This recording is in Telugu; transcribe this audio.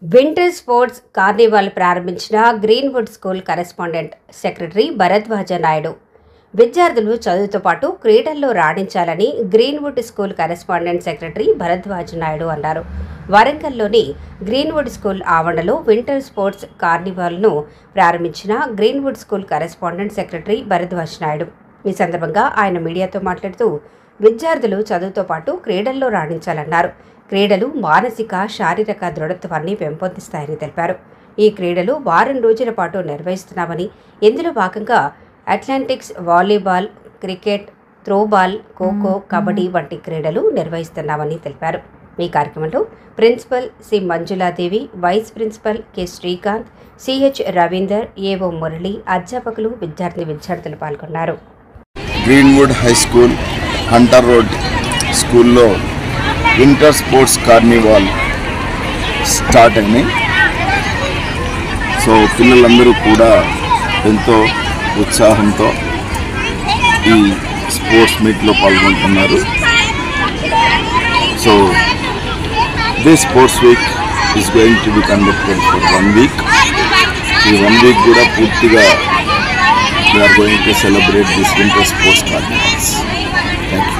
వింటర్ స్పోర్ట్స్ కార్నివాల్ ప్రారంభించిన Greenwood school correspondent secretary Bharadwaj Naidu విద్యార్థులు చదువుతో పాటు క్రీడల్లో రాణించాలని Greenwood school correspondent secretary Bharadwaj Naidu అన్నారు. వరంగల్లోని గ్రీన్వుడ్ స్కూల్ ఆవరణలో వింటర్ స్పోర్ట్స్ కార్నివాల్ను ప్రారంభించిన Greenwood school correspondent secretary Bharadwaj Naidu. ఈ సందర్భంగా ఆయన మీడియాతో మాట్లాడుతూ విద్యార్థులు చదువుతో పాటు క్రీడల్లో రాణించాలన్నారు. క్రీడలు మానసిక శారీరక దృఢత్వాన్ని పెంపొందిస్తాయని తెలిపారు. ఈ క్రీడలు వారం రోజుల పాటు నిర్వహిస్తున్నామని, ఇందులో భాగంగా athletics, volleyball, cricket, throwball, kho kho, kabaddi వంటి క్రీడలు నిర్వహిస్తున్నామని తెలిపారు. ఈ కార్యక్రమంలో principal C Manjuladevi, vice principal K Srikanth, CH Ravinder, AO Murali, అధ్యాపకులు, విద్యార్థులు పాల్గొన్నారు. Greenwood high school, Hunter road స్కూల్లో వింటర్ స్పోర్ట్స్ కార్నివాల్ స్టార్ట్ అయినాయి. సో పిల్లలందరూ కూడా ఎంతో ఉత్సాహంతో ఈ స్పోర్ట్స్ మీట్లో పాల్గొంటున్నారు. So this sports week is going to be conducted for 1 week. ఈ 1 వీక్ కూడా పూర్తిగా we are going to celebrate this winter sports carnivals. Thank you.